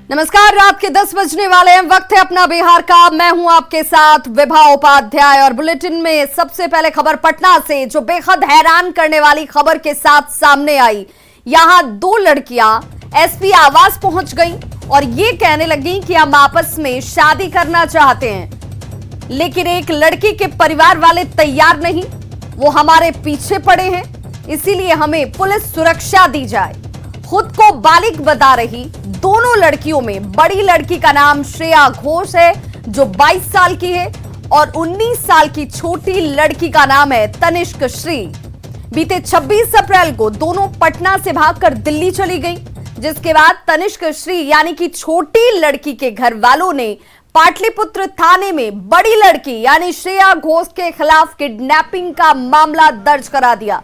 नमस्कार, रात के 10 बजने वाले हैं। वक्त है अपना बिहार का। मैं हूं आपके साथ विभा उपाध्याय और बुलेटिन में सबसे पहले खबर पटना से, जो बेहद हैरान करने वाली खबर के साथ सामने आई। यहां दो लड़कियां एसपी आवास पहुंच गई और ये कहने लगी कि हम आपस में शादी करना चाहते हैं, लेकिन एक लड़की के परिवार वाले तैयार नहीं, वो हमारे पीछे पड़े हैं, इसीलिए हमें पुलिस सुरक्षा दी जाए। खुद को बालिग बता रही दोनों लड़कियों में बड़ी लड़की का नाम श्रेया घोष है जो 22 साल की है और 19 साल की छोटी लड़की का नाम है तनिष्क श्री। बीते 26 अप्रैल को दोनों पटना से भागकर दिल्ली चली गई, जिसके बाद तनिष्क श्री यानी कि छोटी लड़की के घर वालों ने पाटलिपुत्र थाने में बड़ी लड़की यानी श्रेया घोष के खिलाफ किडनैपिंग का मामला दर्ज करा दिया।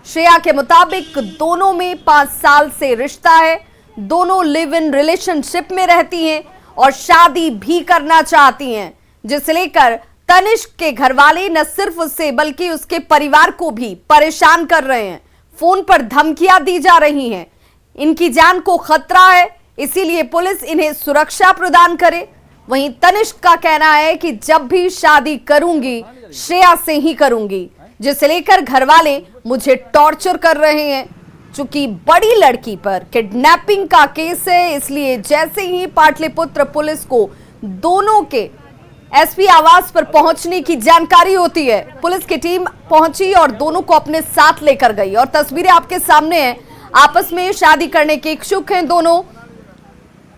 श्रेया के मुताबिक दोनों में 5 साल से रिश्ता है, दोनों लिव इन रिलेशनशिप में रहती हैं और शादी भी करना चाहती हैं, जिसे लेकर तनिष्क के घरवाले न सिर्फ उसे बल्कि उसके परिवार को भी परेशान कर रहे हैं। फोन पर धमकियां दी जा रही हैं, इनकी जान को खतरा है, इसीलिए पुलिस इन्हें सुरक्षा प्रदान करे। वहीं तनिष्क का कहना है कि जब भी शादी करूंगी श्रेया से ही करूंगी, जिसे लेकर घरवाले मुझे टॉर्चर कर रहे हैं। चूंकि बड़ी लड़की पर किडनैपिंग का केस है, इसलिए जैसे ही पाटलिपुत्र पुलिस को दोनों के एसपी आवास पर पहुंचने की जानकारी होती है, पुलिस की टीम पहुंची और दोनों को अपने साथ लेकर गई। और तस्वीरें आपके सामने हैं, आपस में शादी करने के इच्छुक हैं दोनों।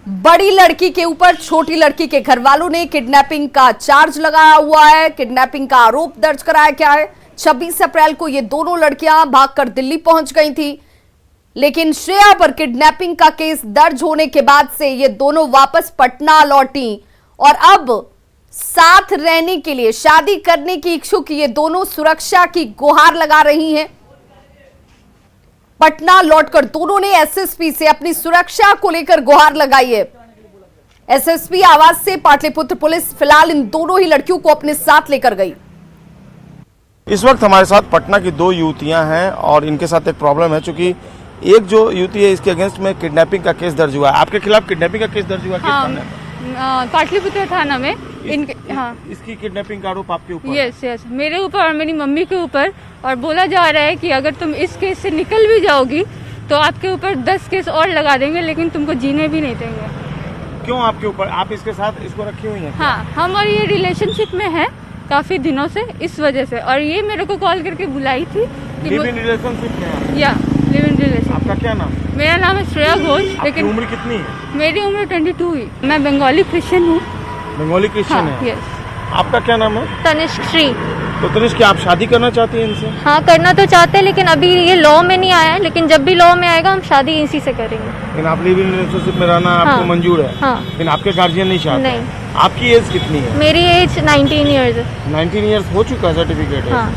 बड़ी लड़की के ऊपर छोटी लड़की के घर वालों ने किडनैपिंग का चार्ज लगाया हुआ है, किडनैपिंग का आरोप दर्ज कराया गया है। 26 अप्रैल को ये दोनों लड़कियां भागकर दिल्ली पहुंच गई थी, लेकिन श्रेया पर किडनैपिंग का केस दर्ज होने के बाद से ये दोनों वापस पटना लौटी और अब साथ रहने के लिए, शादी करने की इच्छुक ये दोनों सुरक्षा की गुहार लगा रही हैं। पटना लौटकर दोनों ने एसएसपी से अपनी सुरक्षा को लेकर गुहार लगाई है। एसएसपी आवास से पाटलिपुत्र पुलिस फिलहाल इन दोनों ही लड़कियों को अपने साथ लेकर गई। इस वक्त हमारे साथ पटना की दो युवतियां हैं और इनके साथ एक प्रॉब्लम है, क्योंकि एक जो युवती है इसके अगेंस्ट में किडनैपिंग का केस दर्ज हुआ है। आपके खिलाफ किडनैपिंग का केस दर्ज हुआ है? पाटलिपुत्र थाना में इसकी किडनैपिंग का आरोप आपके ऊपर? यस, मेरे ऊपर और मेरी मम्मी के ऊपर, और बोला जा रहा है कि अगर तुम इस केस से निकल भी जाओगी तो आपके ऊपर 10 केस और लगा देंगे, लेकिन तुमको जीने भी नहीं देंगे। क्यों आपके ऊपर? आप इसके साथ इसको रखी हुई हैं? हाँ, हम और ये रिलेशनशिप में है काफी दिनों से, इस वजह से। और ये मेरे को कॉल करके बुलाई थी कि लिव इन रिलेशनशिप में है? या लिव इन रिलेशन। आपका क्या नाम? मेरा नाम है श्रेया घोष। लेकिन उम्र कितनी है? मेरी उम्र 22 हुई। मैं बंगाली क्रिश्चियन हूँ। बंगाली क्रिश्चियन है? यस। आपका क्या नाम है? तनिष्क श्री। तो तनिष्क, क्या आप शादी करना चाहती हैं इनसे? हाँ, करना तो चाहते हैं, लेकिन अभी ये लॉ में नहीं आया है, लेकिन जब भी लॉ में आएगा हम शादी इसी से करेंगे। लेकिन आप लिव इन रिलेशनशिप में रहना आपको मंजूर है? हाँ। लेकिन आपके गार्जियन नहीं चाहते? नहीं। आपकी एज कितनी है? मेरी एज 19 ईयर्स है। 19 ईयर्स हो चुका है, सर्टिफिकेट है। हाँ।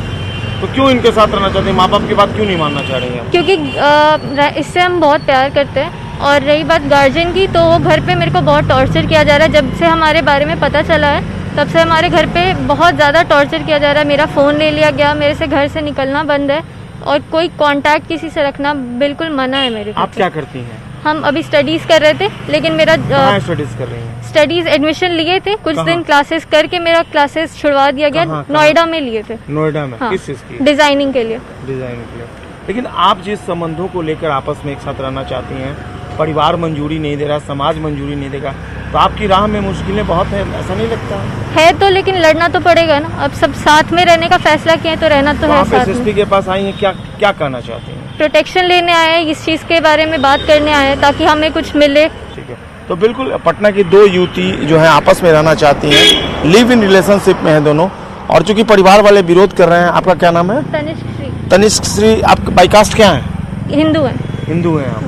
तो क्यों इनके साथ रहना चाहते हैं? माँ बाप की बात क्यों नहीं मानना चाह रही हैं? क्योंकि इससे हम बहुत प्यार करते हैं। और रही बात गार्जियन की, तो वो घर पे मेरे को बहुत टॉर्चर किया जा रहा है। जब से हमारे बारे में पता चला है तब से हमारे घर पे बहुत ज़्यादा टॉर्चर किया जा रहा है। मेरा फ़ोन ले लिया गया, मेरे से घर से निकलना बंद है और कोई कांटेक्ट किसी से रखना बिल्कुल मना है मेरे। आप क्या करती हैं? हम अभी स्टडीज़ कर रहे थे, लेकिन मेरा स्टडीज कर रही हैं? स्टडीज़ एडमिशन लिए थे, कुछ दिन क्लासेस करके मेरा क्लासेस छुड़वा दिया गया। नोएडा में लिए थे। नोएडा में? हाँ, किस चीज़ की? डिजाइनिंग के लिए। डिजाइनिंग के लिए। लेकिन आप जिस संबंधों को लेकर आपस में एक साथ रहना चाहती हैं, परिवार मंजूरी नहीं दे रहा, समाज मंजूरी नहीं देगा, तो आपकी राह में मुश्किलें बहुत है, ऐसा नहीं लगता है? तो लेकिन लड़ना तो पड़ेगा ना। अब सब साथ में रहने का फैसला किए तो रहना तो है आप साथ एसएसपी में। के पास आई हैं, क्या कहना चाहती हैं? प्रोटेक्शन लेने आए हैं, इस चीज़ के बारे में बात करने आए हैं ताकि हमें कुछ मिले। ठीक है, तो बिल्कुल पटना की दो युवती जो है आपस में रहना चाहती हैं, लिव इन रिलेशनशिप में है दोनों, और चूंकि परिवार वाले विरोध कर रहे हैं। आपका क्या नाम है? तनिष्क श्री। तनिष्क श्री। आप बाई कास्ट क्या है? हिंदू है। हिंदू हैं आप?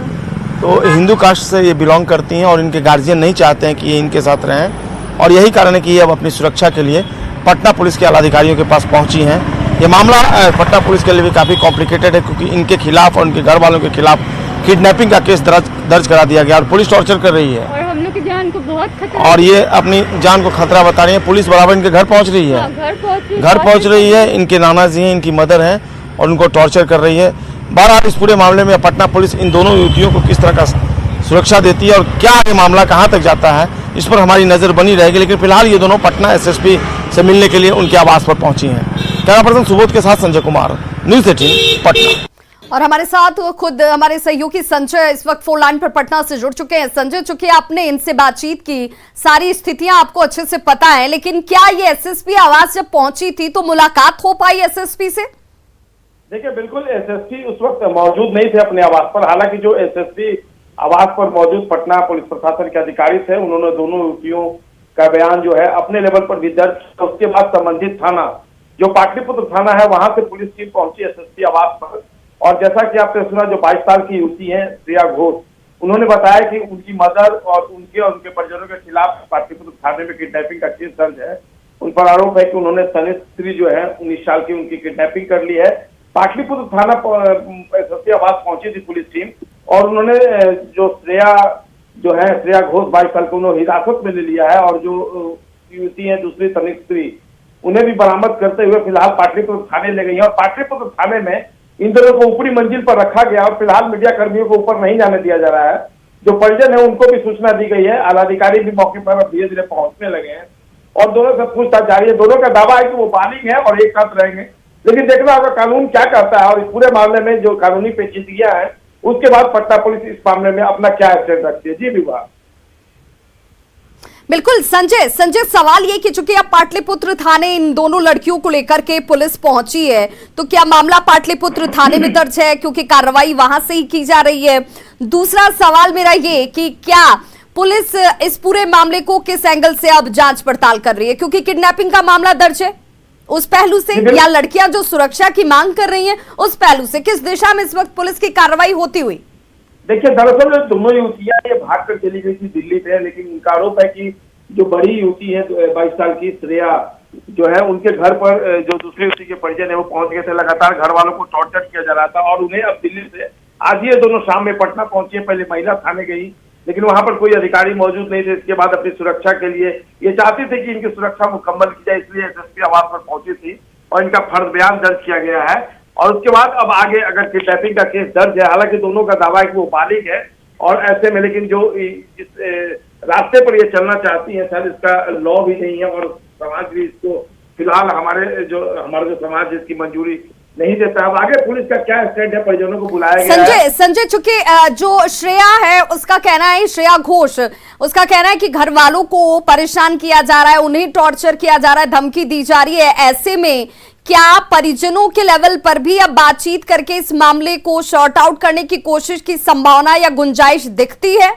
तो हिंदू कास्ट से ये बिलोंग करती हैं और इनके गार्जियन नहीं चाहते हैं कि ये इनके साथ रहें, और यही कारण है कि ये अब अपनी सुरक्षा के लिए पटना पुलिस के आला अधिकारियों के पास पहुंची हैं। ये मामला पटना पुलिस के लिए भी काफ़ी कॉम्प्लिकेटेड है, क्योंकि इनके खिलाफ और उनके घर वालों के खिलाफ किडनैपिंग का केस दर्ज करा दिया गया और पुलिस टॉर्चर कर रही है और हम लोग की जान को बहुत खतरा, और ये अपनी जान को खतरा बता रही है। पुलिस बराबर इनके घर पहुंच रही है। घर पहुंच रही है। इनके नाना जी हैं, इनकी मदर हैं और उनको टॉर्चर कर रही है। बहरहाल इस पूरे मामले में पटना पुलिस इन दोनों युवतियों को किस तरह का सुरक्षा देती है और क्या आगे मामला कहां तक जाता है इस पर हमारी नजर बनी रहेगी। लेकिन फिलहाल ये दोनों पटना एसएसपी से मिलने के लिए उनके आवास पर पहुंची हैं। कैमरा पर्सन सुबोध के साथ संजय कुमार, न्यूज़ 18 पटना। और हमारे साथ खुद हमारे सहयोगी संजय इस वक्त फोन लाइन पर पटना से जुड़ चुके हैं। संजय, चूंकि आपने इनसे बातचीत की, सारी स्थितियां आपको अच्छे से पता है, लेकिन क्या ये एसएसपी आवास जब पहुंची थी तो मुलाकात हो पाई एसएसपी से? देखिए, बिल्कुल एसएसपी उस वक्त मौजूद नहीं थे अपने आवास पर। हालांकि जो एसएसपी आवास पर मौजूद पटना पुलिस प्रशासन के अधिकारी थे, उन्होंने दोनों युवतियों का बयान जो है अपने लेवल पर भी दर्ज किया। उसके बाद संबंधित थाना जो पाटलिपुत्र थाना है वहां से पुलिस टीम पहुंची एसएसपी आवास पर। और जैसा कि आपने सुना, जो 22 साल की युवती है श्रेया घोष, उन्होंने बताया कि उनकी मदर और उनके परिजनों के खिलाफ पाटलिपुत्र थाने में किडनैपिंग का केस दर्ज है। उन पर आरोप है कि उन्होंने तनिष्क स्त्री जो है 19 साल की, उनकी किडनैपिंग कर ली है। पाटलिपुत्र थाना एसएसपी आवास पहुंची थी पुलिस टीम और उन्होंने जो श्रेया घोष 22 साल को उन्होंने हिरासत में ले लिया है और जो युवती है दूसरी तनिष्क स्त्री, उन्हें भी बरामद करते हुए फिलहाल पाटलिपुत्र थाने ले गई है। और पाटलिपुत्र थाने में इन दोनों को ऊपरी मंजिल पर रखा गया और फिलहाल मीडिया कर्मियों को ऊपर नहीं जाने दिया जा रहा है। जो परिजन है उनको भी सूचना दी गई है। आलाधिकारी भी मौके पर धीरे धीरे पहुंचने लगे हैं और दोनों से पूछताछ जारी है। दोनों का दावा है कि वो बालिग है और एक साथ रहेंगे, लेकिन देखना होगा कानून क्या कहता है और इस पूरे मामले में जो कानूनी पेचीदगियां हैं उसके बाद पटना पुलिस इस मामले में अपना क्या स्टैंड रखती है। जी विवाह। बिल्कुल संजय, सवाल ये कि चूंकि अब पाटलिपुत्र थाने इन दोनों लड़कियों को लेकर के पुलिस पहुंची है, तो क्या मामला पाटलिपुत्र थाने में दर्ज है क्योंकि कार्रवाई वहां से ही की जा रही है? दूसरा सवाल मेरा ये कि क्या पुलिस इस पूरे मामले को किस एंगल से अब जांच पड़ताल कर रही है, क्योंकि किडनैपिंग का मामला दर्ज है, उस पहलू से, या लड़कियां जो सुरक्षा की मांग कर रही हैं उस पहलू से, किस दिशा में इस वक्त पुलिस की कार्रवाई होती हुई? देखिए, दरअसल दोनों युवतियां ये भाग कर चली गई थी दिल्ली से, लेकिन उनका आरोप है कि जो बड़ी युवती है 22 साल की श्रेया जो है, उनके घर पर जो दूसरी युवती के परिजन है वो पहुंच गए थे। लगातार घर वालों को टॉर्चर किया जा रहा था और उन्हें अब दिल्ली से आज ये दोनों शाम में पटना पहुंची है। पहले महिला थाने गई, लेकिन वहां पर कोई अधिकारी मौजूद नहीं थे। इसके बाद अपनी सुरक्षा के लिए ये चाहती थी कि इनकी सुरक्षा मुकम्मल की जाए, इसलिए एसएसपी आवास पर पहुंची थी और इनका फर्ज बयान दर्ज किया गया है। और उसके बाद अब आगे अगर किडनैपिंग का केस दर्ज है, हालांकि दोनों का दावा है कि वो बालिग है और ऐसे में, लेकिन जो जिस रास्ते पर ये चलना चाहती है शायद इसका लॉ भी नहीं है और समाज भी इसको फिलहाल हमारा जो समाज इसकी मंजूरी नहीं देता। अब आगे पुलिस का क्या स्टैंड है, परिजनों को बुलाया गया है। संजय, चूंकि जो श्रेया है उसका कहना है, श्रेया घोष उसका कहना है कि घर वालों को परेशान किया जा रहा है, उन्हें टॉर्चर किया जा रहा है, धमकी दी जा रही है। ऐसे में क्या परिजनों के लेवल पर भी अब बातचीत करके इस मामले को शॉर्ट आउट करने की कोशिश की संभावना या गुंजाइश दिखती है?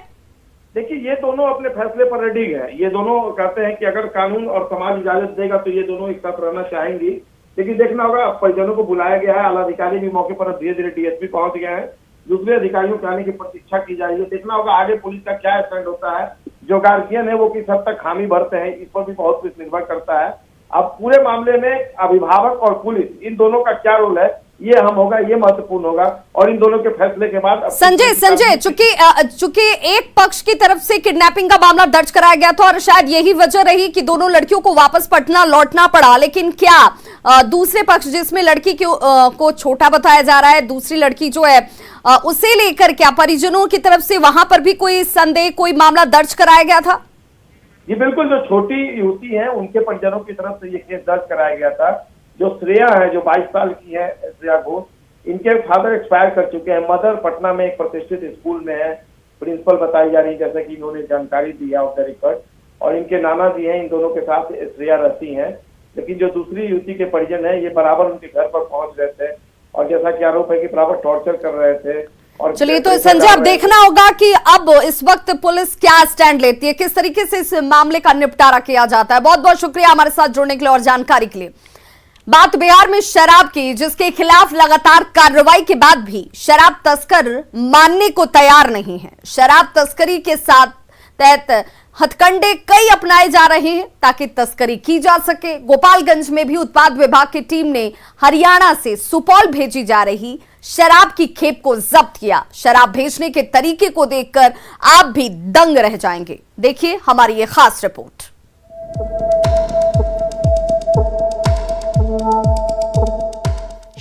देखिए, ये दोनों अपने फैसले पर रेडी है। ये दोनों कहते हैं कि अगर कानून और समाज इजाजत देगा तो ये दोनों एक साथ रहना चाहेंगी, लेकिन देखना होगा। परिजनों को बुलाया गया है, आलाधिकारी भी मौके पर धीरे धीरे डीएसपी पहुंच गए हैं, दूसरे अधिकारियों के आने की प्रतीक्षा की जा रही है। देखना होगा आगे पुलिस का क्या स्टैंड होता है। जो गार्जियन है वो किस हद तक हामी भरते हैं, इस पर भी बहुत कुछ निर्भर करता है। अब पूरे मामले में अभिभावक और पुलिस इन दोनों का क्या रोल है ये ये महत्वपूर्ण होगा और इन दोनों के फैसले के बाद। संजय, चूंकि एक पक्ष की तरफ से किडनैपिंग का मामला दर्ज कराया गया था और शायद यही वजह रही कि दोनों लड़कियों को वापस पटना लौटना पड़ा, लेकिन क्या दूसरे पक्ष जिसमें लड़की को छोटा बताया जा रहा है, दूसरी लड़की जो है उसे लेकर क्या परिजनों की तरफ से वहां पर भी कोई संदेह, कोई मामला दर्ज कराया गया था? जी बिल्कुल, जो छोटी युवती है उनके परिजनों की तरफ से ये केस दर्ज कराया गया था। जो श्रेया है, जो 22 साल की है श्रेया घोष, इनके फादर एक्सपायर कर चुके हैं। मदर पटना में एक प्रतिष्ठित स्कूल में है, प्रिंसिपल बताई जा रही है, जैसा कि इन्होंने जानकारी दी है ऑफ द रिकॉर्ड। और इनके नाना जी हैं, इन दोनों के साथ श्रेया रहती हैं। लेकिन जो दूसरी युवती के परिजन है ये बराबर उनके घर पर पहुंच रहे थे और जैसा कि आरोप है कि बराबर टॉर्चर कर रहे थे। और चलिए, तो संजय अब देखना होगा कि अब इस वक्त पुलिस क्या स्टैंड लेती है, किस तरीके से इस मामले का निपटारा किया जाता है। बहुत बहुत शुक्रिया हमारे साथ जुड़ने के लिए और जानकारी के लिए। बात बिहार में शराब की, जिसके खिलाफ लगातार कार्रवाई के बाद भी शराब तस्कर मानने को तैयार नहीं है। शराब तस्करी के साथ तहत हथकंडे कई अपनाए जा रहे हैं ताकि तस्करी की जा सके। गोपालगंज में भी उत्पाद विभाग की टीम ने हरियाणा से सुपौल भेजी जा रही शराब की खेप को जब्त किया। शराब भेजने के तरीके को देखकर आप भी दंग रह जाएंगे। देखिए हमारी ये खास रिपोर्ट।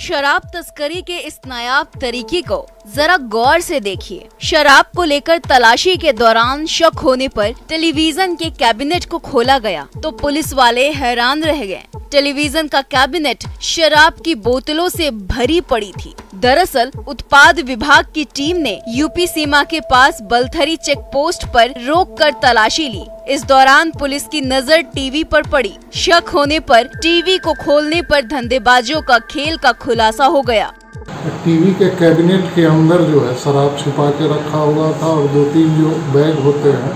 शराब तस्करी के इस नायाब तरीके को जरा गौर से देखिए। शराब को लेकर तलाशी के दौरान शक होने पर टेलीविजन के कैबिनेट को खोला गया तो पुलिस वाले हैरान रह गए। टेलीविजन का कैबिनेट शराब की बोतलों से भरी पड़ी थी। दरअसल उत्पाद विभाग की टीम ने यूपी सीमा के पास बलथरी चेक पोस्ट पर रोक कर तलाशी ली। इस दौरान पुलिस की नजर टीवी पर पड़ी। शक होने पर टीवी को खोलने पर धंधेबाजों का खेल का खुलासा हो गया। टीवी के कैबिनेट के अंदर जो है शराब छिपा के रखा हुआ था और 2-3 जो बैग होते हैं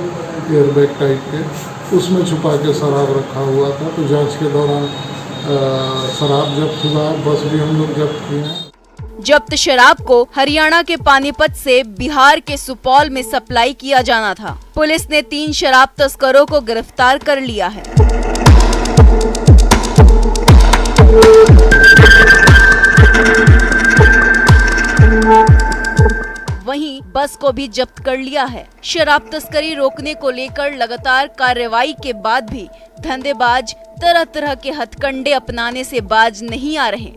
एयर बैग टाइप के, उसमें छुपा के शराब रखा हुआ था। तो जांच के दौरान शराब जब्त हुआ, बस भी हम लोग जब्त किए हैं। जब्त शराब को हरियाणा के पानीपत से बिहार के सुपौल में सप्लाई किया जाना था। पुलिस ने 3 शराब तस्करों को गिरफ्तार कर लिया है। वहीं बस को भी जब्त कर लिया है। शराब तस्करी रोकने को लेकर लगातार कार्रवाई के बाद भी धंधेबाज तरह तरह के हथकंडे अपनाने से बाज नहीं आ रहे।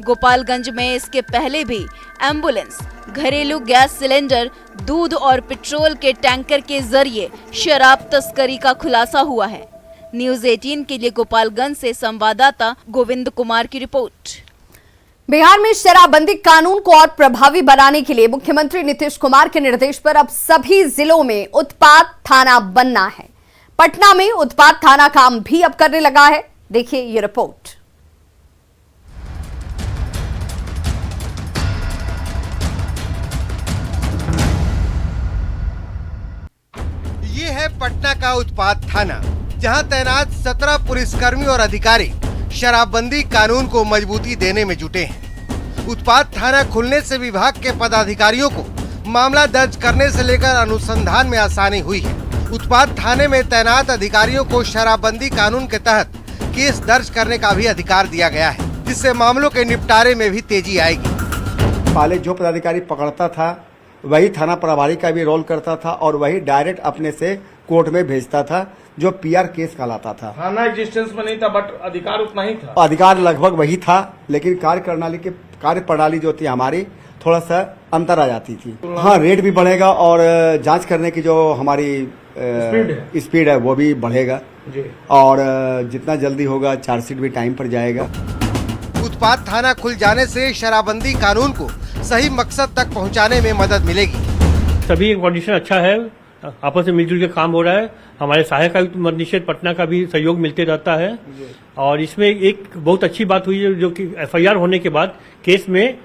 गोपालगंज में इसके पहले भी एम्बुलेंस, घरेलू गैस सिलेंडर, दूध और पेट्रोल के टैंकर के जरिए शराब तस्करी का खुलासा हुआ है। न्यूज़ 18 के लिए गोपालगंज से संवाददाता गोविंद कुमार की रिपोर्ट। बिहार में शराबबंदी कानून को और प्रभावी बनाने के लिए मुख्यमंत्री नीतीश कुमार के निर्देश पर अब सभी जिलों में उत्पाद थाना बनना है। पटना में उत्पाद थाना काम भी अब करने लगा है। देखिए ये रिपोर्ट। ये है पटना का उत्पाद थाना, जहां तैनात 17 पुलिसकर्मी और अधिकारी शराबबंदी कानून को मजबूती देने में जुटे हैं। उत्पाद थाना खुलने से विभाग के पदाधिकारियों को मामला दर्ज करने से लेकर अनुसंधान में आसानी हुई है। उत्पाद थाने में तैनात अधिकारियों को शराबबंदी कानून के तहत केस दर्ज करने का भी अधिकार दिया गया है, जिससे मामलों के निपटारे में भी तेजी आएगी। पहले जो पदाधिकारी पकड़ता था वही थाना प्रभारी का भी रोल करता था और वही डायरेक्ट अपने से कोर्ट में भेजता था, जो पीआर केस कहलाता था। थाना एग्जिस्टेंस में नहीं था, बट अधिकार उतना ही था। अधिकार लगभग वही था, लेकिन कार्य प्रणाली जो थी हमारी थोड़ा सा अंतर आ जाती थी। हाँ, रेट भी बढ़ेगा और जांच करने की जो हमारी स्पीड है वो भी बढ़ेगा जी। और जितना जल्दी होगा चार्जशीट भी टाइम पर जाएगा। उत्पाद थाना खुल जाने से शराबबंदी कानून को सही मकसद तक पहुंचाने में मदद मिलेगी। सभी कंडीशन अच्छा है, आपस में मिलजुल के काम हो रहा है। हमारे सहायक आयुक्त मद्य निषेध पटना का भी सहयोग मिलते रहता है। और इसमें एक बहुत अच्छी बात हुई है, जो कि एफआईआर होने के बाद केस में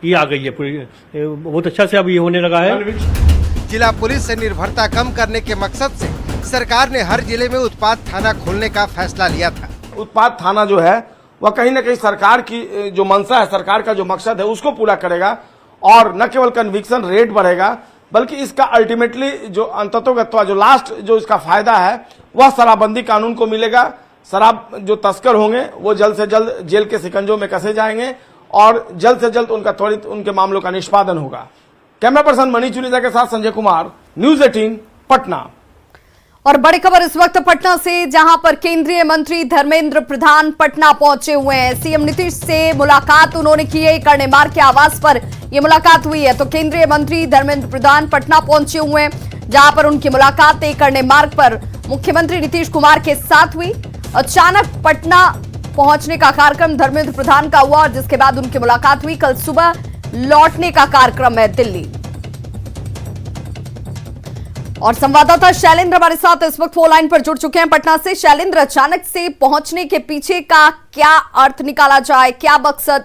ये आ गई है पूरी, बहुत अच्छा से अब ये होने लगा है। जिला पुलिस से निर्भरता कम करने के मकसद से सरकार ने हर जिले में उत्पाद थाना खोलने का फैसला लिया था। उत्पाद थाना जो है वह कहीं न कहीं सरकार की जो मंशा है, सरकार का जो मकसद है उसको पूरा करेगा। और न केवल कन्विक्शन रेट बढ़ेगा, बल्कि इसका अल्टीमेटली जो अंततोगत्वा जो लास्ट जो इसका फायदा है वह शराबबंदी कानून को मिलेगा। शराब जो तस्कर होंगे वो जल्द से जल्द जेल के शिकंजों में कसे जाएंगे और जल्द से जल्द उनका त्वरित उनके मामलों का निष्पादन होगा। कैमरा पर्सन मनीष चुनीजा के साथ संजय कुमार, न्यूज़ 18 पटना। और बड़ी खबर इस वक्त पटना से, जहां पर केंद्रीय मंत्री धर्मेंद्र प्रधान पटना पहुंचे हुए हैं। सीएम नीतीश से मुलाकात उन्होंने की है। कर्णे मार्ग के आवास पर यह मुलाकात हुई है। तो केंद्रीय मंत्री धर्मेंद्र प्रधान पटना पहुंचे हुए हैं, जहां पर उनकी मुलाकात कर्णे मार्ग पर मुख्यमंत्री नीतीश कुमार के साथ हुई। अचानक पटना पहुंचने का कार्यक्रम धर्मेंद्र प्रधान का हुआ और जिसके बाद उनकी मुलाकात हुई। कल सुबह लौटने का कार्यक्रम है दिल्ली। और संवाददाता शैलेंद्र हमारे साथ इस वक्त फोन लाइन पर जुड़ चुके हैं पटना से। शैलेंद्र, अचानक से पहुंचने के पीछे का क्या अर्थ निकाला जाए, क्या मकसद?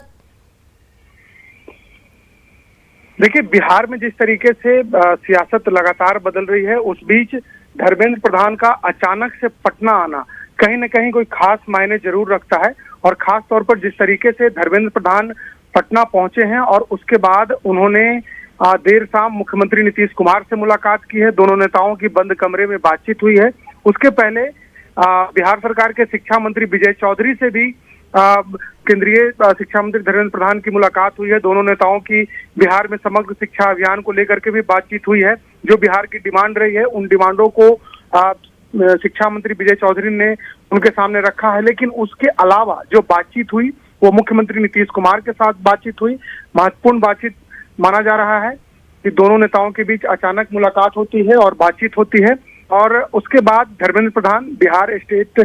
देखिए, बिहार में जिस तरीके से सियासत लगातार बदल रही है, उस बीच धर्मेंद्र प्रधान का अचानक से पटना आना कहीं न कहीं कोई खास मायने जरूर रखता है। और खास तौर पर जिस तरीके से धर्मेंद्र प्रधान पटना पहुंचे हैं और उसके बाद उन्होंने देर शाम मुख्यमंत्री नीतीश कुमार से मुलाकात की है। दोनों नेताओं की बंद कमरे में बातचीत हुई है। उसके पहले बिहार सरकार के शिक्षा मंत्री विजय चौधरी से भी केंद्रीय शिक्षा मंत्री धर्मेंद्र प्रधान की मुलाकात हुई है। दोनों नेताओं की बिहार में समग्र शिक्षा अभियान को लेकर के भी बातचीत हुई है। जो बिहार की डिमांड रही है, उन डिमांडों को शिक्षा मंत्री विजय चौधरी ने उनके सामने रखा है। लेकिन उसके अलावा जो बातचीत हुई वो मुख्यमंत्री नीतीश कुमार के साथ बातचीत हुई। महत्वपूर्ण बातचीत माना जा रहा है कि दोनों नेताओं के बीच अचानक मुलाकात होती है और बातचीत होती है और उसके बाद Dharmendra Pradhan Bihar state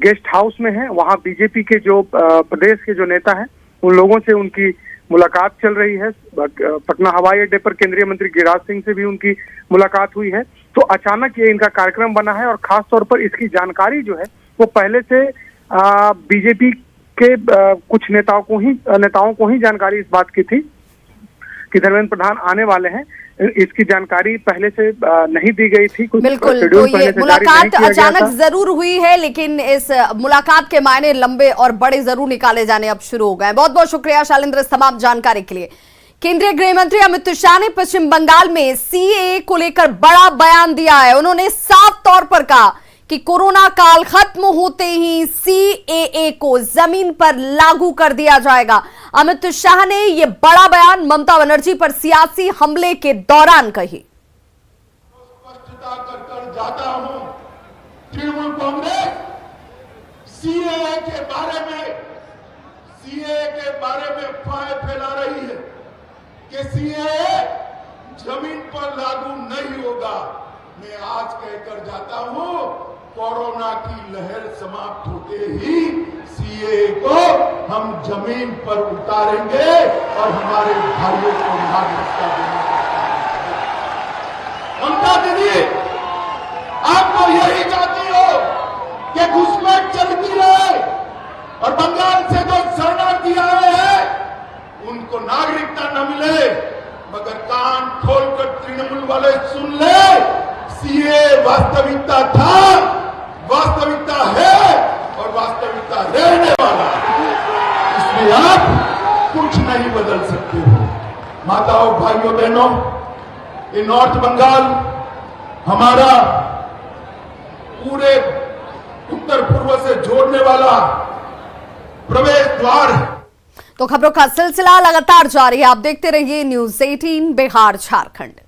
guest house में हैं। वहां बीजेपी के जो प्रदेश के जो नेता हैं उन लोगों से उनकी मुलाकात चल रही है। पटना हवाई अड्डे पर केंद्रीय मंत्री गिरिराज सिंह से भी उनकी मुलाकात हुई है। तो अचानक ये इनका कार्यक्रम बना है और खास तौर पर इसकी जानकारी जो है वो पहले से बीजेपी के कुछ नेताओं को ही जानकारी इस बात की थी कि धर्मेंद्र प्रधान आने वाले हैं। इसकी जानकारी पहले से नहीं दी गई थी। बिल्कुल, तो ये मुलाकात अचानक जरूर हुई है, लेकिन इस मुलाकात के मायने लंबे और बड़े जरूर निकाले जाने अब शुरू हो गए। बहुत बहुत शुक्रिया शालिंद्र इस तमाम जानकारी के लिए। केंद्रीय गृह मंत्री अमित शाह ने पश्चिम बंगाल में सीएए को लेकर बड़ा बयान दिया है। उन्होंने साफ तौर पर कहा कि कोरोना काल खत्म होते ही सीएए को जमीन पर लागू कर दिया जाएगा। अमित शाह ने यह बड़ा बयान ममता बनर्जी पर सियासी हमले के दौरान कही। स्पष्टता कर जाता हूं, तृणमूल कांग्रेस सीएए के बारे में अफवाहें फैला रही है कि सीएए जमीन पर लागू नहीं होगा। मैं आज कहकर जाता हूं, कोरोना की लहर समाप्त होते ही सीएए को हम जमीन पर उतारेंगे और हमारे भाइयों को नागरिकता देने का ममता दीदी, आपको यही चाहती हो कि घुसपैठ चलती रहे और बंगाल से जो शरणार्थी आए हैं उनको नागरिकता न मिले, मगर कान खोलकर तृणमूल वाले सुन ले, सीएए वास्तविकता था, वास्तविकता है और वास्तविकता रहने वाला। इसलिए आप कुछ नहीं बदल सकते हो। माताओं, भाइयों, बहनों, ये नॉर्थ बंगाल हमारा पूरे उत्तर पूर्व से जोड़ने वाला प्रवेश द्वार है। तो खबरों का सिलसिला लगातार जारी है। आप देखते रहिए न्यूज़ 18 बिहार झारखंड।